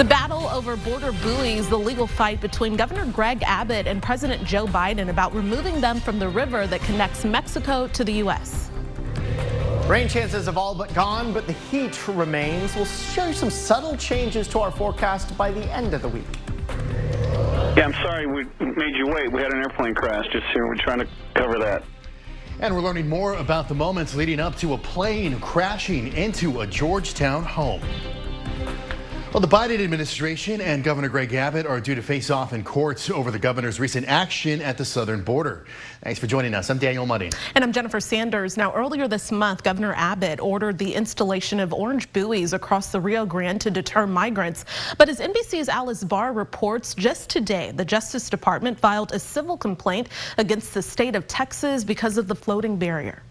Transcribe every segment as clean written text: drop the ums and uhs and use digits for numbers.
The battle over border buoys, the legal fight between Governor Greg Abbott and President Joe Biden about removing them from the river that connects Mexico to the U.S. Rain chances have all but gone, but the heat remains. We'll show you some subtle changes to our forecast by the end of the week. Yeah, I'm sorry we made you wait. We had an airplane crash just here. We're trying to cover that. And we're learning more about the moments leading up to a plane crashing into a Georgetown home. Well, the Biden administration and Governor Greg Abbott are due to face off in court over the governor's recent action at the southern border. Thanks for joining us. I'm Daniel Mudding. And I'm Jennifer Sanders. Now, earlier this month, Governor Abbott ordered the installation of orange buoys across the Rio Grande to deter migrants. But as NBC's Alice Barr reports, just today, the Justice Department filed a civil complaint against the state of Texas because of the floating barrier.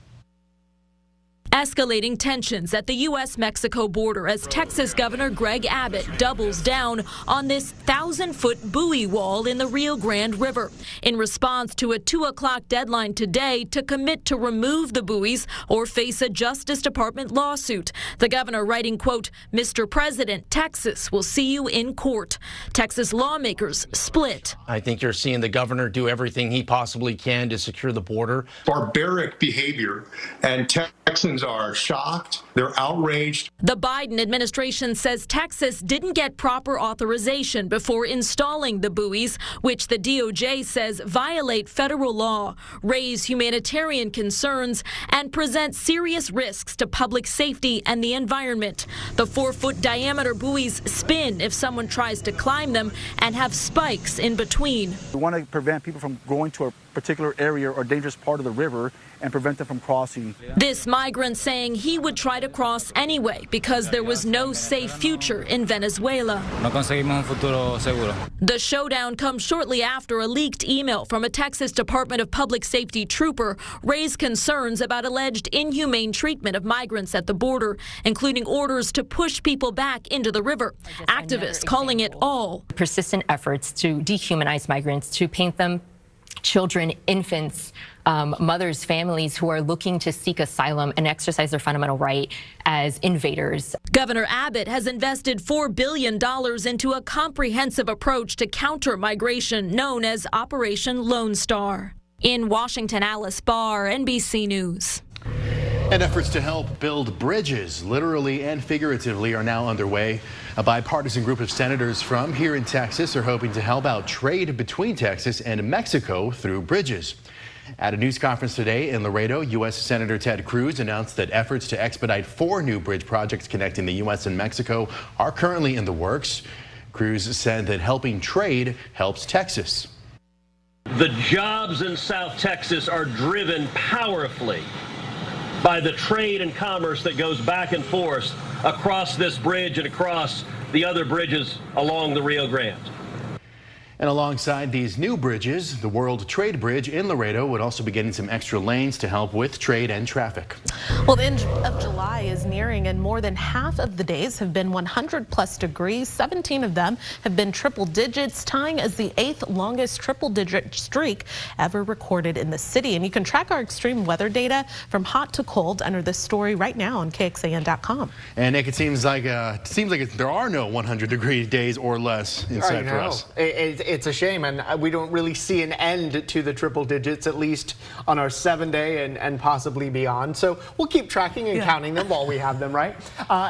Escalating tensions at the U.S.-Mexico border as Texas Governor Greg Abbott doubles down on this 1,000-foot buoy wall in the Rio Grande River in response to a 2 o'clock deadline today to commit to remove the buoys or face a Justice Department lawsuit. The governor writing, quote, "Mr. President, Texas will see you in court." Texas lawmakers split. I think you're seeing the governor do everything he possibly can to secure the border. Barbaric behavior, and Texans are shocked, they're outraged. The Biden administration says Texas didn't get proper authorization before installing the buoys, which the DOJ says violate federal law, raise humanitarian concerns, and present serious risks to public safety and the environment. The 4-foot diameter buoys spin if someone tries to climb them and have spikes in between. We want to prevent people from going to a particular area or dangerous part of the river and prevent them from crossing. This migrant saying he would try to cross anyway because there was no safe future in Venezuela. No conseguimos un futuro seguro. The showdown comes shortly after a leaked email from a Texas Department of Public Safety trooper raised concerns about alleged inhumane treatment of migrants at the border, including orders to push people back into the river. Activists calling it all persistent efforts to dehumanize migrants, to paint them, children, infants, mothers, families who are looking to seek asylum and exercise their fundamental right as invaders. Governor Abbott has invested $4 billion into a comprehensive approach to counter migration known as Operation Lone Star. In Washington, Alice Barr, NBC News. And efforts to help build bridges, literally and figuratively, are now underway. A bipartisan group of senators from here in Texas are hoping to help out trade between Texas and Mexico through bridges. At a news conference today in Laredo, U.S. Senator Ted Cruz announced that efforts to expedite 4 new bridge projects connecting the U.S. and Mexico are currently in the works. Cruz said that helping trade helps Texas. The jobs in South Texas are driven powerfully by the trade and commerce that goes back and forth across this bridge and across the other bridges along the Rio Grande. And alongside these new bridges, the World Trade Bridge in Laredo would also be getting some extra lanes to help with trade and traffic. Well, the end of July is nearing, and more than half of the days have been 100+ degrees. 17 of them have been triple digits, tying as the 8th longest triple-digit streak ever recorded in the city. And you can track our extreme weather data from hot to cold under this story right now on KXAN.com. And Nick, it seems like there are no 100-degree days or less in sight for us. It's a shame, and we don't really see an end to the triple digits, at least on our 7-day and possibly beyond. So we'll keep tracking and counting them while we have them, right?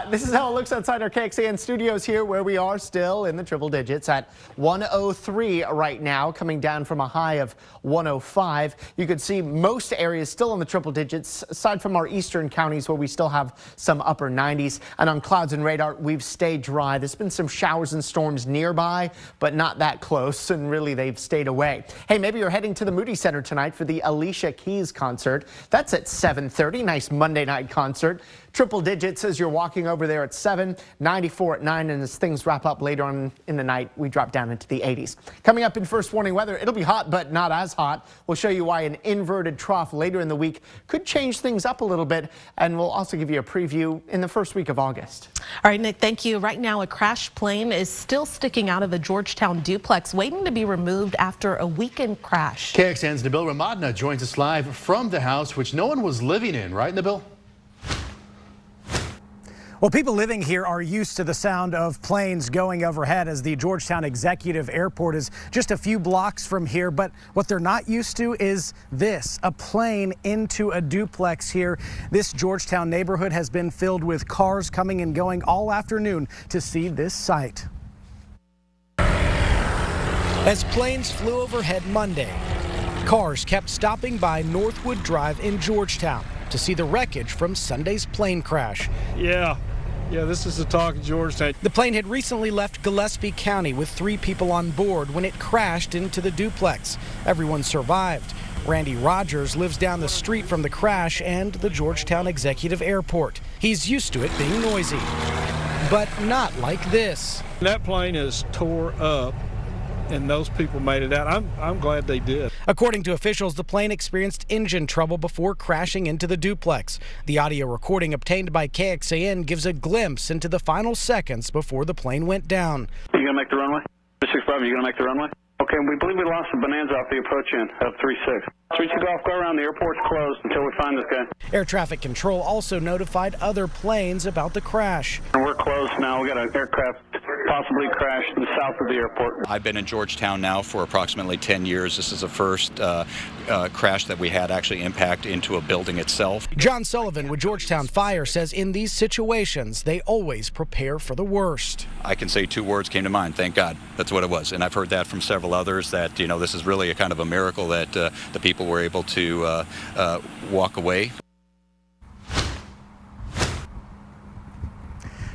This is how it looks outside our KXAN studios here, where we are still in the triple digits at 103 right now, coming down from a high of 105. You can see most areas still in the triple digits, aside from our eastern counties where we still have some upper 90s. And on clouds and radar, we've stayed dry. There's been some showers and storms nearby, but not that close. And really, they've stayed away. Hey, maybe you're heading to the Moody Center tonight for the Alicia Keys concert. That's at 7:30. Nice Monday night concert. Triple digits as you're walking over there at 7, 94 at 9, and as things wrap up later on in the night, we drop down into the 80s. Coming up in first warning weather, it'll be hot, but not as hot. We'll show you why an inverted trough later in the week could change things up a little bit, and we'll also give you a preview in the first week of August. All right, Nick, thank you. Right now, a crashed plane is still sticking out of a Georgetown duplex, waiting to be removed after a weekend crash. KXAN's Nabil Ramadna joins us live from the house, which no one was living in, right, Nabil? Well, people living here are used to the sound of planes going overhead as the Georgetown Executive Airport is just a few blocks from here. But what they're not used to is this, a plane into a duplex here. This Georgetown neighborhood has been filled with cars coming and going all afternoon to see this sight. As planes flew overhead Monday, cars kept stopping by Northwood Drive in Georgetown to see the wreckage from Sunday's plane crash. Yeah, this is the talk of Georgetown. The plane had recently left Gillespie County with 3 people on board when it crashed into the duplex. Everyone survived. Randy Rogers lives down the street from the crash and the Georgetown Executive Airport. He's used to it being noisy, but not like this. That plane is tore up, and those people made it out. I'm glad they did. According to officials, the plane experienced engine trouble before crashing into the duplex. The audio recording obtained by KXAN gives a glimpse into the final seconds before the plane went down. Are you going to make the runway? 65, are you going to make the runway? Okay, we believe we lost the Bonanza off the approach end of 36. 32 Golf, go around. The airport's closed until we find this guy. Air traffic control also notified other planes about the crash. And we're closed now. We got an aircraft possibly crashed in the south of the airport. I've been in Georgetown now for approximately 10 years. This is the first crash that we had actually impact into a building itself. John Sullivan with Georgetown Fire says in these situations, they always prepare for the worst. I can say 2 words came to mind, thank God. That's what it was. And I've heard that from several others that, this is really a kind of a miracle that the people were able to walk away.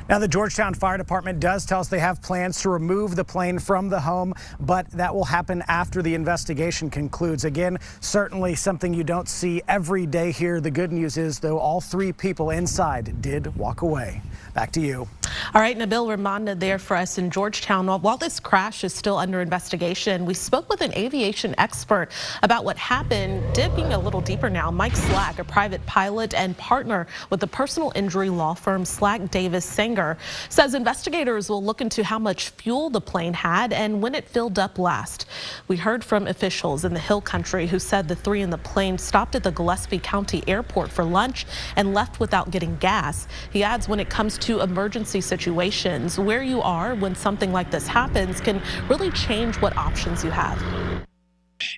Now, the Georgetown Fire Department does tell us they have plans to remove the plane from the home, but that will happen after the investigation concludes. Again, certainly something you don't see every day here. The good news is, though, all 3 people inside did walk away. Back to you. All right, Nabil Ramonda there for us in Georgetown. While this crash is still under investigation, we spoke with an aviation expert about what happened. Digging a little deeper now, Mike Slack, a private pilot and partner with the personal injury law firm Slack Davis Sanger, says investigators will look into how much fuel the plane had and when it filled up last. We heard from officials in the Hill Country who said the 3 in the plane stopped at the Gillespie County Airport for lunch and left without getting gas. He adds when it comes to emergency situations, where you are when something like this happens can really change what options you have.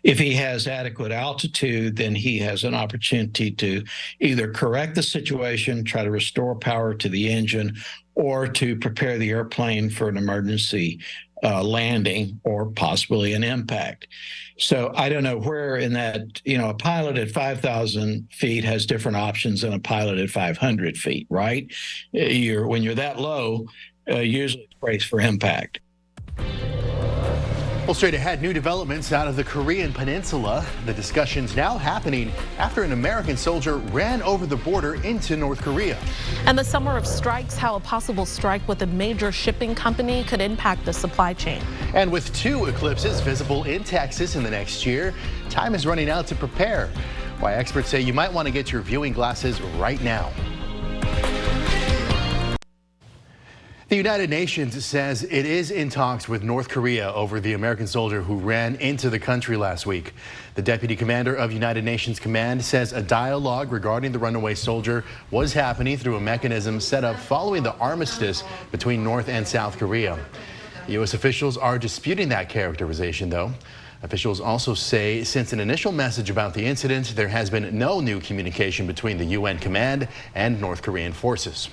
If he has adequate altitude, then he has an opportunity to either correct the situation, try to restore power to the engine, or to prepare the airplane for an emergency landing or possibly an impact. So I don't know where in that, a pilot at 5,000 feet has different options than a pilot at 500 feet, right? When you're that low, usually it's braced for impact. Well, straight ahead, new developments out of the Korean Peninsula. The discussion's now happening after an American soldier ran over the border into North Korea. And the summer of strikes, how a possible strike with a major shipping company could impact the supply chain. And with 2 eclipses visible in Texas in the next year, time is running out to prepare. Why experts say you might want to get your viewing glasses right now. The United Nations says it is in talks with North Korea over the American soldier who ran into the country last week. The deputy commander of United Nations Command says a dialogue regarding the runaway soldier was happening through a mechanism set up following the armistice between North and South Korea. U.S. officials are disputing that characterization, though. Officials also say since an initial message about the incident, there has been no new communication between the UN command and North Korean forces.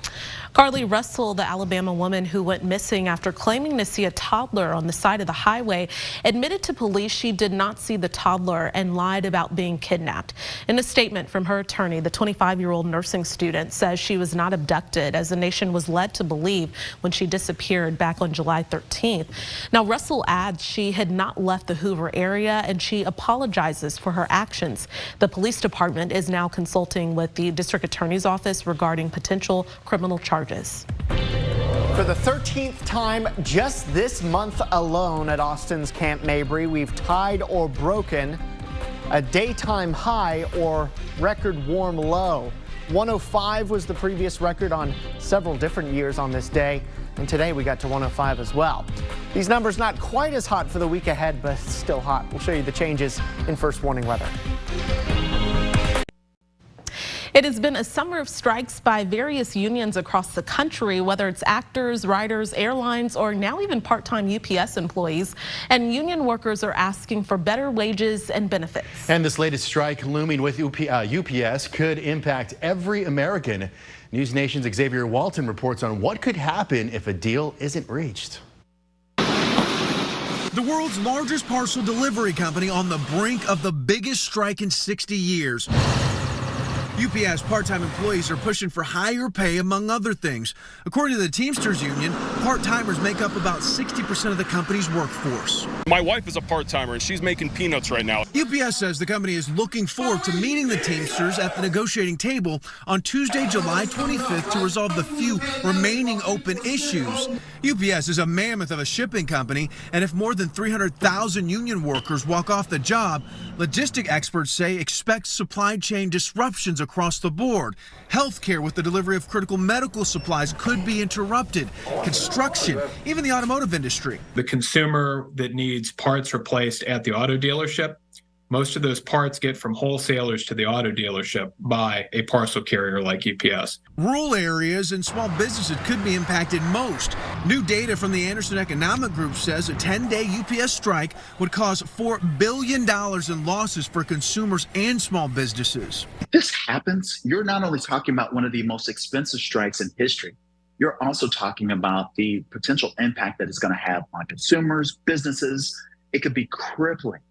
Carly Russell, the Alabama woman who went missing after claiming to see a toddler on the side of the highway, admitted to police she did not see the toddler and lied about being kidnapped. In a statement from her attorney, the 25-year-old nursing student says she was not abducted, as the nation was led to believe when she disappeared back on July 13th. Now, Russell adds she had not left the Hoover area and she apologizes for her actions. The police department is now consulting with the district attorney's office regarding potential criminal charges. For the 13th time just this month alone at Austin's Camp Mabry, we've tied or broken a daytime high or record warm low. 105 was the previous record on several different years on this day, and today we got to 105 as well. These numbers not quite as hot for the week ahead, but still hot. We'll show you the changes in first warning weather. It has been a summer of strikes by various unions across the country, whether it's actors, writers, airlines, or now even part-time UPS employees. And union workers are asking for better wages and benefits. And this latest strike looming with UPS could impact every American. News Nation's Xavier Walton reports on what could happen if a deal isn't reached. The world's largest parcel delivery company on the brink of the biggest strike in 60 years. UPS part-time employees are pushing for higher pay, among other things. According to the Teamsters Union, part-timers make up about 60% of the company's workforce. My wife is a part-timer and she's making peanuts right now. UPS says the company is looking forward to meeting the Teamsters at the negotiating table on Tuesday, July 25th to resolve the few remaining open issues. UPS is a mammoth of a shipping company, and if more than 300,000 union workers walk off the job, logistic experts say expect supply chain disruptions across the board. Healthcare with the delivery of critical medical supplies could be interrupted. Construction, even the automotive industry. The consumer that needs parts replaced at the auto dealership, most of those parts get from wholesalers to the auto dealership by a parcel carrier like UPS. Rural areas and small businesses could be impacted most. New data from the Anderson Economic Group says a 10-day UPS strike would cause $4 billion in losses for consumers and small businesses. If this happens, you're not only talking about one of the most expensive strikes in history, you're also talking about the potential impact that it's going to have on consumers, businesses. It could be crippling.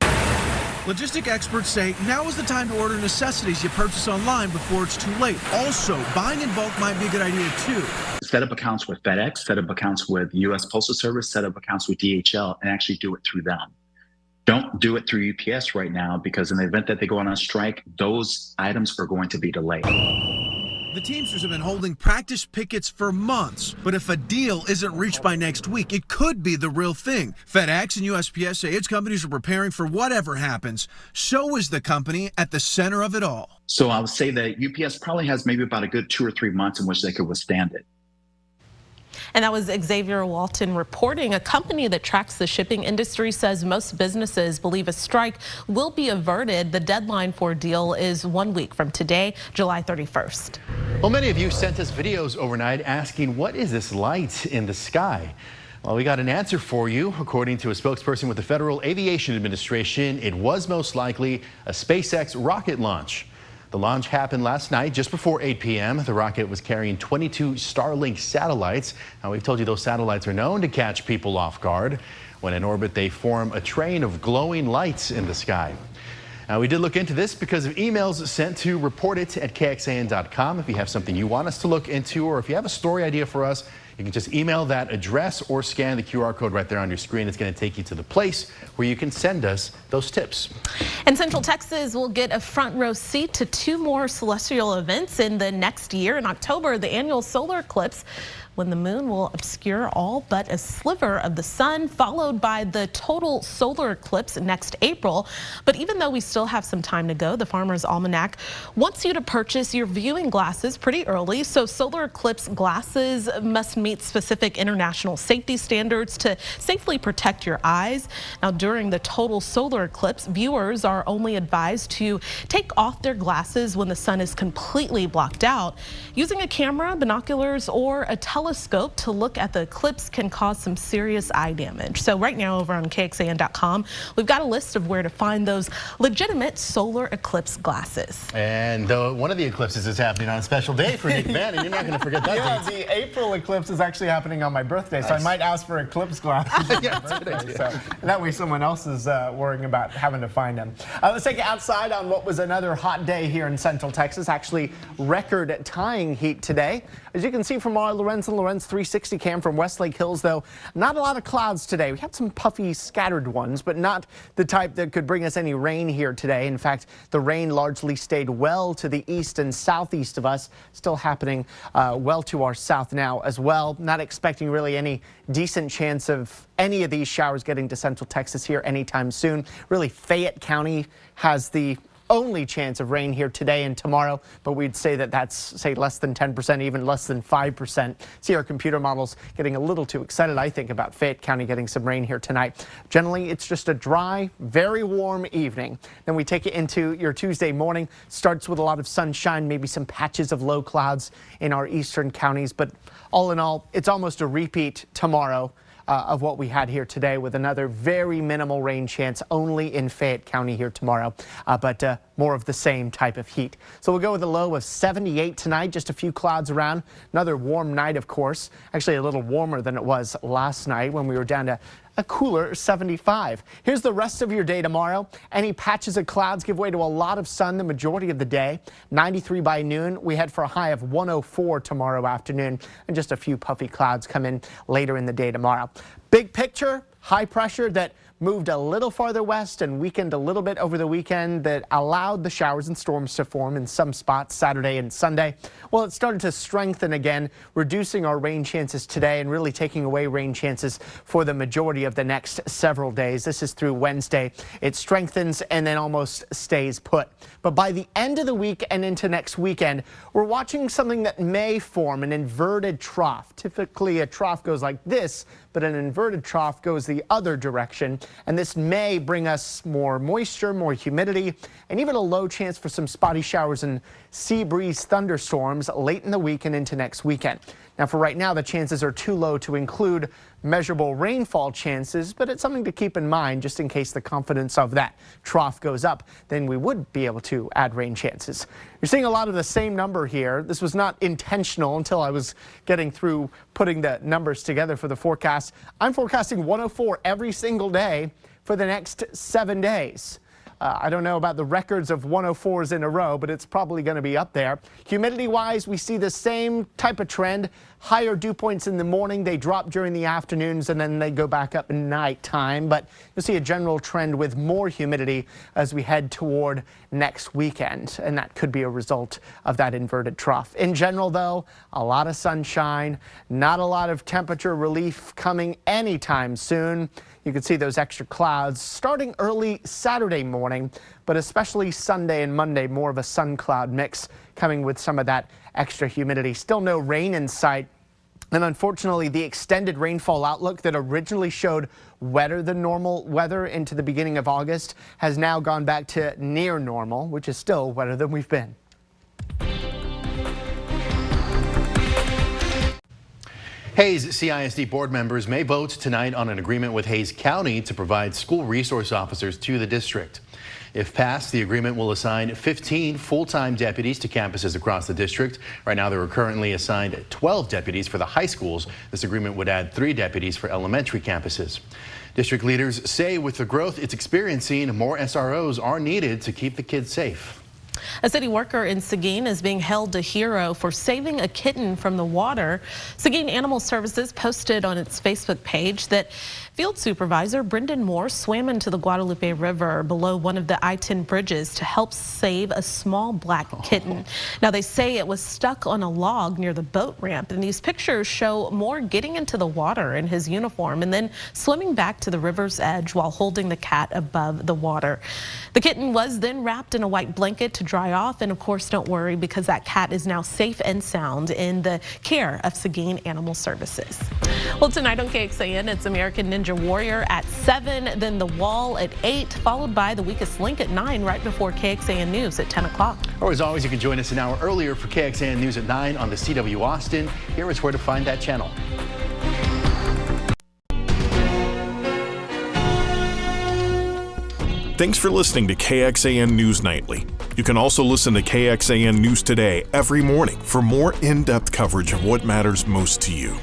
Logistic experts say now is the time to order necessities you purchase online before it's too late. Also, buying in bulk might be a good idea too. Set up accounts with FedEx, set up accounts with U.S. Postal Service, set up accounts with DHL, and actually do it through them. Don't do it through UPS right now, because in the event that they go on a strike, those items are going to be delayed. The Teamsters have been holding practice pickets for months, but if a deal isn't reached by next week, it could be the real thing. FedEx and USPS say its companies are preparing for whatever happens. So is the company at the center of it all. So I would say that UPS probably has maybe about a good 2 or 3 months in which they could withstand it. And that was Xavier Walton reporting. A company that tracks the shipping industry says most businesses believe a strike will be averted. The deadline for a deal is 1 week from today, July 31st. Well, many of you sent us videos overnight asking, what is this light in the sky? Well, we got an answer for you. According to a spokesperson with the Federal Aviation Administration, it was most likely a SpaceX rocket launch. The launch happened last night just before 8 p.m. The rocket was carrying 22 Starlink satellites. Now, we've told you those satellites are known to catch people off guard. When in orbit, they form a train of glowing lights in the sky. Now, we did look into this because of emails sent to reportit@KXAN.com. If you have something you want us to look into, or if you have a story idea for us, you can just email that address or scan the QR code right there on your screen. It's going to take you to the place where you can send us those tips. And Central Texas will get a front row seat to 2 more celestial events in the next year. In October, the annual solar eclipse, when the moon will obscure all but a sliver of the sun, followed by the total solar eclipse next April. But even though we still have some time to go, the Farmer's Almanac wants you to purchase your viewing glasses pretty early. So solar eclipse glasses must meet specific international safety standards to safely protect your eyes. Now, during the total solar eclipse, viewers are only advised to take off their glasses when the sun is completely blocked out. Using a camera, binoculars, or a telescope to look at the eclipse can cause some serious eye damage. So right now over on KXAN.com, we've got a list of where to find those legitimate solar eclipse glasses. And one of the eclipses is happening on a special day for Nick Van, and you're not going to forget that. Yeah, the April eclipse is actually happening on my birthday, so I might ask for eclipse glasses on my birthday. So that way someone else is worrying about having to find them. Let's take it outside on what was another hot day here in Central Texas, actually record-tying heat today. As you can see from our Lorenz 360 cam from Westlake Hills, though, not a lot of clouds today. We had some puffy scattered ones, but not the type that could bring us any rain here today. In fact, the rain largely stayed well to the east and southeast of us, still happening well to our south now as well. Not expecting really any decent chance of any of these showers getting to Central Texas here anytime soon. Really, Fayette County has the only chance of rain here today and tomorrow, but we'd say that that's, say, less than 10%, even less than 5%. See our computer models getting a little too excited, I think, about Fayette County getting some rain here tonight. Generally, it's just a dry, very warm evening. Then we take it into your Tuesday morning. Starts with a lot of sunshine, maybe some patches of low clouds in our eastern counties, but all in all, it's almost a repeat tomorrow of what we had here today, with another very minimal rain chance only in Fayette County here tomorrow, but more of the same type of heat. So we'll go with a low of 78 tonight, just a few clouds around. Another warm night, of course, actually a little warmer than it was last night when we were down to a cooler 75. Here's the rest of your day tomorrow. Any patches of clouds give way to a lot of sun the majority of the day. 93 by noon. We head for a high of 104 tomorrow afternoon, and just a few puffy clouds come in later in the day tomorrow. Big picture, high pressure that moved a little farther west and weakened a little bit over the weekend that allowed the showers and storms to form in some spots Saturday and Sunday. Well, it started to strengthen again, reducing our rain chances today and really taking away rain chances for the majority of the next several days. This is through Wednesday. It strengthens and then almost stays put. But by the end of the week and into next weekend, we're watching something that may form an inverted trough. Typically, a trough goes like this, but an inverted trough goes the other direction. And this may bring us more moisture, more humidity, and even a low chance for some spotty showers and sea breeze thunderstorms late in the week and into next weekend. Now, for right now, the chances are too low to include measurable rainfall chances, but it's something to keep in mind just in case the confidence of that trough goes up. Then we would be able to add rain chances. You're seeing a lot of the same number here. This was not intentional until I was getting through putting the numbers together for the forecast. I'm forecasting 104 every single day for the next 7 days. I don't know about the records of 104s in a row, but it's probably going to be up there. Humidity-wise, we see the same type of trend. Higher dew points in the morning. They drop during the afternoons, and then they go back up in nighttime. But you'll see a general trend with more humidity as we head toward next weekend, and that could be a result of that inverted trough. In general, though, a lot of sunshine, not a lot of temperature relief coming anytime soon. You can see those extra clouds starting early Saturday morning, but especially Sunday and Monday, more of a sun cloud mix coming with some of that extra humidity. Still no rain in sight. And unfortunately, the extended rainfall outlook that originally showed wetter than normal weather into the beginning of August has now gone back to near normal, which is still wetter than we've been. Hayes CISD board members may vote tonight on an agreement with Hayes County to provide school resource officers to the district. If passed, the agreement will assign 15 full-time deputies to campuses across the district. Right now, there are currently assigned 12 deputies for the high schools. This agreement would add 3 deputies for elementary campuses. District leaders say with the growth it's experiencing, more SROs are needed to keep the kids safe. A city worker in Seguin is being held a hero for saving a kitten from the water. Seguin Animal Services posted on its Facebook page that field supervisor Brendan Moore swam into the Guadalupe River below one of the I-10 bridges to help save a small black kitten. Now, they say it was stuck on a log near the boat ramp, and these pictures show Moore getting into the water in his uniform and then swimming back to the river's edge while holding the cat above the water. The kitten was then wrapped in a white blanket to dry off, and of course, don't worry, because that cat is now safe and sound in the care of Seguin Animal Services. Well, tonight on KXAN, it's American Ninja Warrior at 7, then The Wall at 8, followed by The Weakest Link at 9, right before KXAN News at 10 o'clock. Or as always, you can join us an hour earlier for KXAN News at 9 on the CW Austin. Here is where to find that channel. Thanks for listening to KXAN News Nightly. You can also listen to KXAN News Today every morning for more in-depth coverage of what matters most to you.